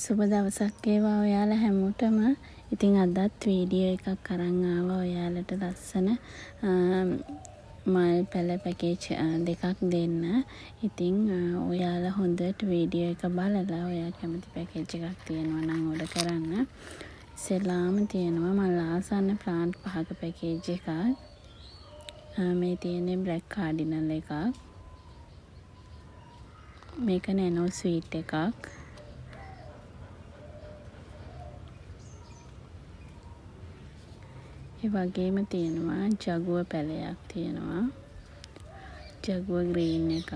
සුබ දවසක් වේවා ඔයාලා හැමෝටම. ඉතින් අදත් වීඩියෝ එකක් අරන් ආවා ඔයාලට ලස්සන මල් පැල පැකේජ් දෙකක් දෙන්න. ඉතින් ඔයාලා හොඳට වීඩියෝ එක බලලා ඔයා කැමති පැකේජ් එකක් තියෙනවා නම් ඕඩර් කරන්න. ඉස්සෙල්ලාම තියෙනවා මල් ආසන්න ප්ලාන්ට් 5ක පැකේජ් එකක්. මේ තියෙන්නේ බ්ලැක් කාඩිනල් එකක්. මේක නැනෝ ස්වීට් එකක්. ඒ වගේම තියෙනවා ජගුව පැලයක් තියෙනවා. ජගුව ග්‍රීන් එකක්.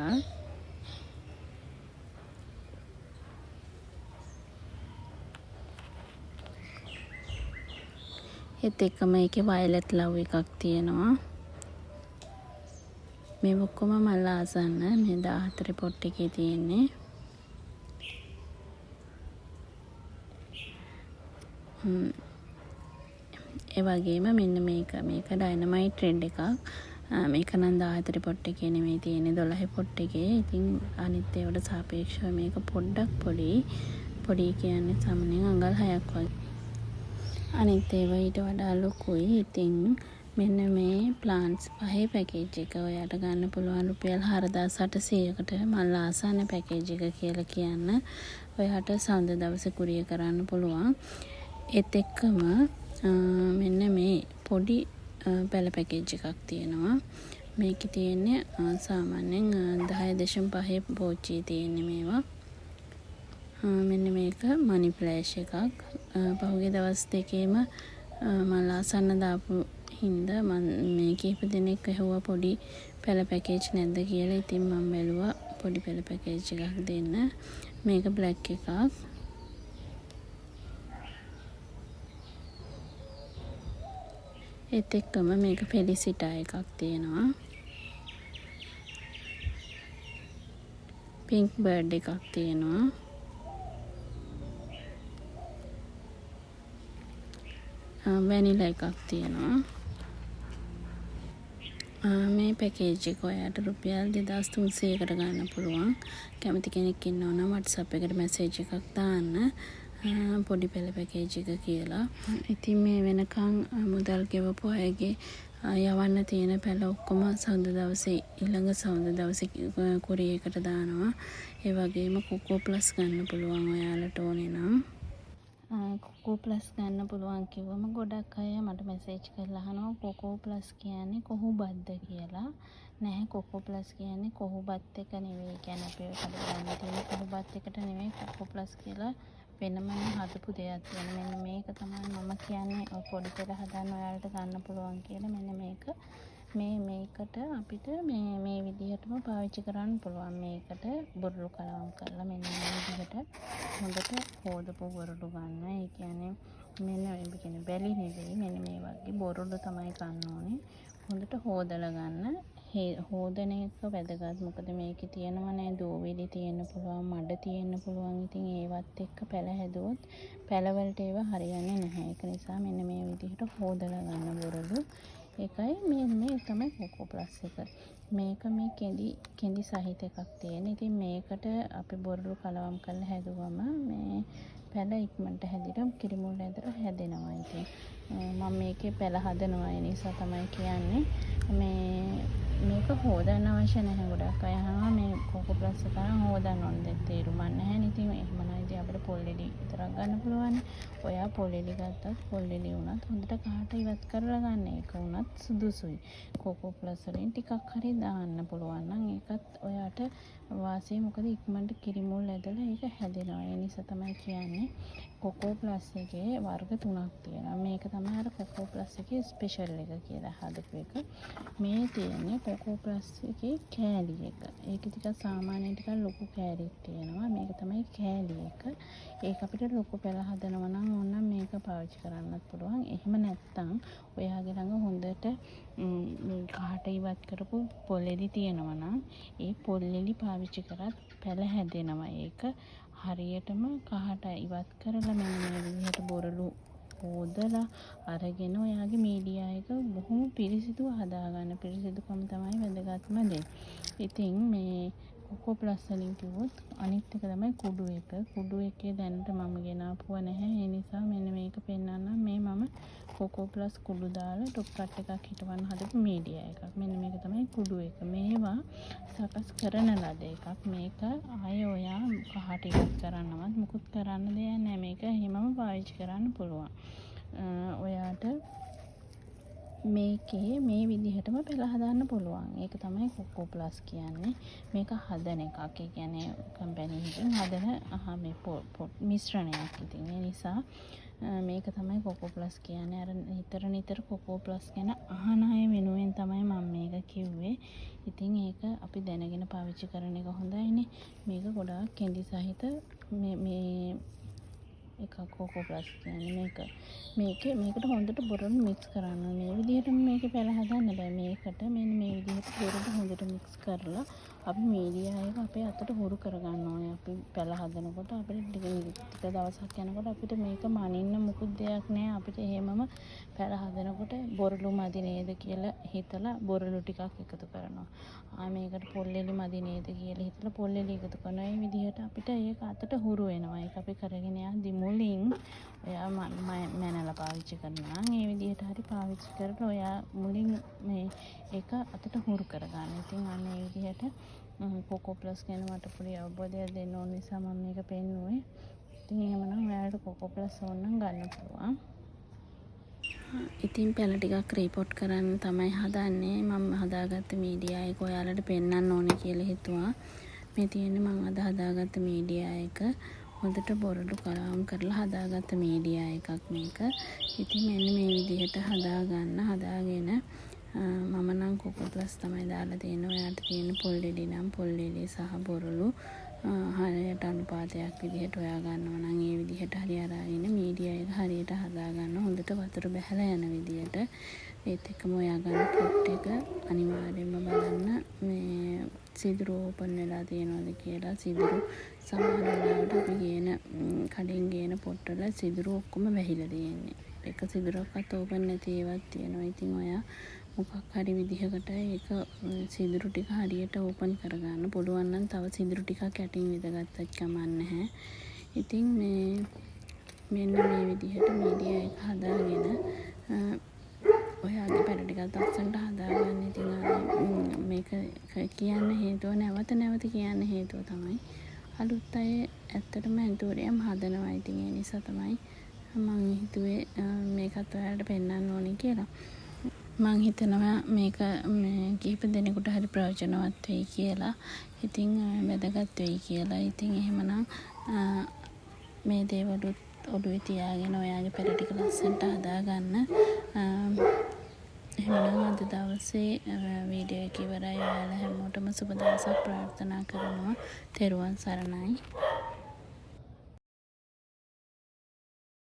ඒත් එක්කම ඒකේ වයලට් ලව් එකක් තියෙනවා. මේ ඔක්කොම මල් ආසන්න මේ 14 පොට් එකේ තියෙන්නේ. ඒ වගේම මෙන්න මේක ඩයිනමයිට් රෙඩ් එකක්. මේක නම් 14 පොට් එකේ නෙමෙයි තියෙන්නේ 12 පොට් එකේ. ඉතින් අනිත් ඒවාට සාපේක්ෂව මේක පොඩ්ඩක් පොඩි කියන්නේ සාමාන්‍යයෙන් අඟල් 6ක් වගේ. අනිත් ඒවා ඊට වඩා ලොකුයි. ඉතින් මෙන්න මේ ප්ලාන්ට්ස් 5 පැකේජ් එක ඔයාලට ගන්න පුළුවන් රුපියල් 4800කට මල් ආසන්න පැකේජ් එක කියලා කියන්න. ඔයාට සඳ දවසේ කුරිය කරන්න පුළුවන්. ඒත් එක්කම මෙන්න මේ පොඩි පැල පැකේජ් එකක් තියෙනවා. මේකේ තියෙන්නේ සාමාන්‍යයෙන් 10.5 පෝච්චිය තියෙන්නේ මේවා. මෙන්න මේක මනි ෆ්ලෑෂ් එකක්. පහුගිය දවස් දෙකේම මල් ආසන්න දාපු හින්දා මම මේ කීප දෙනෙක් ඇහුවා පොඩි පැල පැකේජ් නැද්ද කියලා. ඉතින් මම බැලුවා පොඩි පැල පැකේජ් එකක් දෙන්න. මේක බ්ලැක් එකක්. ඒත් එක්කම මේක ෆෙලිසිටා එකක් තියෙනවා. පින්ක් බර්ඩ් එකක් තියෙනවා. වැනිලා එකක් තියෙනවා. මේ පැකේජ් එක ඔයාලට රුපියල් 2300කට ගන්න පුළුවන්. කැමති කෙනෙක් ඉන්නවා නම් WhatsApp එකට මැසේජ් එකක් දාන්න. පොඩි පැල පැකේජ් එක කියලා. ඉතින් මේ වෙනකන් මුදල් ගෙවපු අයගේ යවන්න තියෙන පැල ඔක්කොම සඳ දවසේ ඊළඟ සඳ දවසේ කුරිය එකට දානවා. ඒ වගේම කොකෝ ප්ලස් ගන්න පුළුවන් ඔයාලට ඕනේ නම්. කොකෝ ප්ලස් ගන්න පුළුවන් කිව්වම ගොඩක් අය මට මැසේජ් කරලා අහනවා කොකෝ ප්ලස් කියන්නේ කොහු බද්ද කියලා. නැහැ, කොකෝ ප්ලස් කියන්නේ කොහු බත් එක නෙවෙයි. කියන්නේ අපි කඩේ තියෙන කොහු බත් එකට නෙවෙයි කොකෝ ප්ලස් කියලා වෙනම හදපු දෙයක් තියෙනවා. මෙන්න මේක තමයි මම කියන්නේ පොඩි පෙර හදන්න ඔයාලට ගන්න පුළුවන් කියලා. මෙන්න මේකට අපිට මේ විදිහටම පාවිච්චි කරන්න පුළුවන්. මේකට බොරළු කලවම් කරලා මෙන්න මේ විදිහට හොඳට හොදපු බොරළු ගන්න. ඒ කියන්නේ මෙන්න බැලි නෙවෙයි, මෙන්න මේ වගේ බොරළු තමයි ගන්න ඕනේ. හොඳට හොදලා ගන්න. හොදන එක වැදගත්. මොකද මේකේ තියෙනවනේ දෝවිලි තියෙන්න පුළුවන්, මඩ තියෙන්න පුළුවන්. ඉතින් ඒවත් එක්ක පැල හැදුවොත් පැලවලට ඒවා හරියන්නේ නැහැ. ඒක නිසා මෙන්න මේ විදිහට හොදලා ගන්න බොරළු. ඒකයි මේ තමයි කොකෝ ප්ලස් එක. මේක මේ කෙඳි සහිත එකක් තියෙන. ඉතින් මේකට අපි බොරළු කලවම් කරලා හැදුවම මේ පැල ඉක්මනට හැදිලා කිරිමුල් ඇදලා හැදෙනවා. ඉතින් මම මේකේ පැල හදනවා. ඒ නිසා තමයි කියන්නේ මේක හොදන්න අවශ්‍ය නැහැ. ගොඩක් අය අහනවා මේ කොකෝ ප්ලස් එක නම් හොදන්න ඕනද? තේරුමක් නැහැ නේ. ඉතින් එහෙම නම් ඉතින් අපිට පොල්ලෙලි විතරක් ගන්න පුළුවන්. ඔයා පොල්ලෙලි ගත්තත් පොල්ලෙලි වුණත් හොඳට කහට ඉවත් කරලා ගන්න. ඒක වුණත් සුදුසුයි. කොකෝ ප්ලස් වලින් ටිකක් හරි දාන්න පුළුවන් නම් ඒකත් ඔයාට වාසිය. මොකද ඉක්මනට කිරිමුල් ඇදලා ඒක හැදෙනවා. ඒ නිසා තමයි කියන්නේ කොකෝ ප්ලස් එකේ වර්ග 3ක් තියෙනවා. මේක තමයි අර කොකෝ ප්ලස් එකේ ස්පෙෂල් එක කියලා හදපු එක. මේ තියෙන්නේ කොකෝ ප්ලස් එකේ කෑලි එක. ඒක ටිකක් සාමාන්‍යයෙන් ටිකක් ලොකු කෑලියක් තියෙනවා. මේක තමයි කෑලි එක. ඒක අපිට ලොකු පැල හදනවා නම් ඕනනම් මේක පාවිච්චි කරන්නත් පුළුවන්. එහෙම නැත්නම් ඔයාගේ ළඟ හොඳට කහට ඉවත් කරපු පොල්ලෙලි තියෙනවා නම් ඒ පොල්ලෙලි පාවිච්චි කරත් පැල හැදෙනවා. ඒක හරියටම කහට ඉවත් කරලා මෙන්න මේ විදිහට බොරළු හොදලා අරගෙන ඔයාගේ මීඩියා එක බොහොම පිරිසිදුව හදාගන්න. පිරිසිදුකම තමයි වැදගත්ම දේ. ඉතින් මේ කොකෝ ප්ලස් වලින් කිව්වොත් අනිත් එක තමයි කුඩු එක. කුඩු එකේ දැනට මම ගෙනාපුවා නැහැ. ඒ නිසා මෙන්න මේක පෙන්නන්නම්. මේ මම කොකෝ ප්ලස් කුඩු දාලා ටොප් කට් එකක් හිටවන්න හදපු මීඩියා එකක්. මෙන්න මේක තමයි කුඩු එක. මේවා සකස් කරන ලද එකක්. මේක ආයේ ඔයා කහට ඉවත් කරන්නවත් මුකුත් කරන්න දෙයක් නැහැ. මේක එහෙමම පාවිච්චි කරන්න පුළුවන්. ඔයාට මේකේ මේ විදිහටම පෙළ හදන්න පුළුවන්. ඒක තමයි කොකෝ ප්ලස් කියන්නේ. මේක හදන එකක්. ඒ කියන්නේ කම්පැනි එකෙන් හදන මේ මිශ්‍රණයක්. ඉතින් ඒ නිසා මේක තමයි කොකෝ ප්ලස් කියන්නේ. අර නිතර කොකෝ ප්ලස් ගැන අහන අය වෙනුවෙන් තමයි මම මේක කිව්වේ. ඉතින් ඒක අපි දැනගෙන පාවිච්චි කරන එක හොඳයිනේ. මේක ගොඩාක් කෙඳි සහිත මේ එක කොකෝ ප්ලස් කියන්නේ මේකට හොඳට බොරළු මික්ස් කරන්න. මේ විදිහට මේක පෙළ හදන්න බෑ. මේකට මෙන්න මේ විදිහට බොරළු හොඳට මික්ස් කරලා අපි මීඩියා එක අපේ අතට හුරු කරගන්න ඕනේ. අපි පෙළ හදනකොට අපිට ටික දවසක් යනකොට අපිට මේක මනින්න මුකුත් දෙයක් නෑ. අපිට එහෙමම පෙළ හදනකොට බොරළු මදි නේද කියලා හිතලා බොරළු ටිකක් එකතු කරනවා. මේකට පොල්ලෙලි මදි නේද කියලා හිතලා පොල්ලෙලි එකතු කරනවා. මේ විදිහට අපිට ඒක අතට හුරු වෙනවා. ඒක අපි කරගෙන යද්දි මුලින් ඔයා මැනලා පාවිච්චි කරනවා. මේ විදිහට හරි පාවිච්චි කරලා ඔයා මුලින් මේ ඒක අතට හුරු කරගන්න. ඉතින් අන්න මේ විදිහට කොකෝ ප්ලස් ගැන මට පොඩි අවබෝධයක් දෙන්න ඕන නිසා මම මේක පෙන්නුවේ. ඉතින් එහෙමනම් ඔයාලට කොකෝ ප්ලස් ඕන නම් ගන්න පුළුවන්. ඉතින් පැල ටිකක් රිපෝට් කරන්න තමයි හදන්නේ. මම හදාගත්ත මීඩියා එක ඔයාලට පෙන්වන්න ඕනේ කියලා හිතුවා. මේ තියෙන්නේ මම අද හදාගත්ත මීඩියා එක. හොඳට බොරළු කලාම් කරලා හදාගත්ත මීඩියා එකක් මේක. ඉතින් මෙන්න මේ විදිහට හදාගෙන මම නම් කොකෝ ප්ලස් තමයි දාලා තියෙන්නේ. ඔයාලට තියෙන පොල්ලෙලි නම් පොල්ලෙලි සහ බොරළු හරියට අනුපාතයක් විදිහට හොයා ගන්නවා නම් ඒ විදිහට හරි අරගෙන මීඩියා එක හරියට හදා ගන්න. හොඳට වතුර බහැලා යන විදිහට. ඒත් එක්කම හොයා ගන්න පොට් එක අනිවාර්යයෙන්ම බලන්න මේ සිදුරු ඕපන් වෙලා තියෙනවද කියලා. සිදුරු සමහර වෙලාවට අපි කඩෙන් ගේන පොට් වල සිදුරු ඔක්කොම වැහිලා තියෙන්නේ. එක සිදුරක්වත් ඕපන් නැති ඒවත් තියෙනවා. ඉතින් ඔයා මොකක් හරි විදිහකට ඒක සිදුරු ටික හරියට ඕපන් කරගන්න පුළුවන් නම් තව සිදුරු ටිකක් යටින් විදගත්තත් කමක් නැහැ. ඉතින් මෙන්න මේ විදිහට මීඩියා එක හදාගෙන ඔයාගේ පැල ටිකක් ලස්සනට හදාගන්න. ඉතින් මේක කියන්න හේතුව නැවත කියන්න හේතුව තමයි අලුත් අය ඇත්තටම ඇන්තෝරියම් හදනවා. ඉතින් ඒ නිසා තමයි මම හිතුවේ මේකත් ඔයාලට පෙන්වන්න ඕනේ කියලා. මං හිතනවා මේක කිහිප දෙනෙකුට හරි ප්‍රයෝජනවත් වෙයි කියලා. ඉතින් වැදගත් වෙයි කියලා. ඉතින් එහෙමනම් මේ දේවලුත් ඔළුවේ තියාගෙන ඔයාගේ පැල ටික ලස්සනට හදාගන්න. එහෙමනම් අද දවසේ වීඩියෝ එක ඉවරයි. ඔයාලා හැමෝටම සුබ දවසක් ප්‍රාර්ථනා කරනවා. තෙරුවන් සරණයි.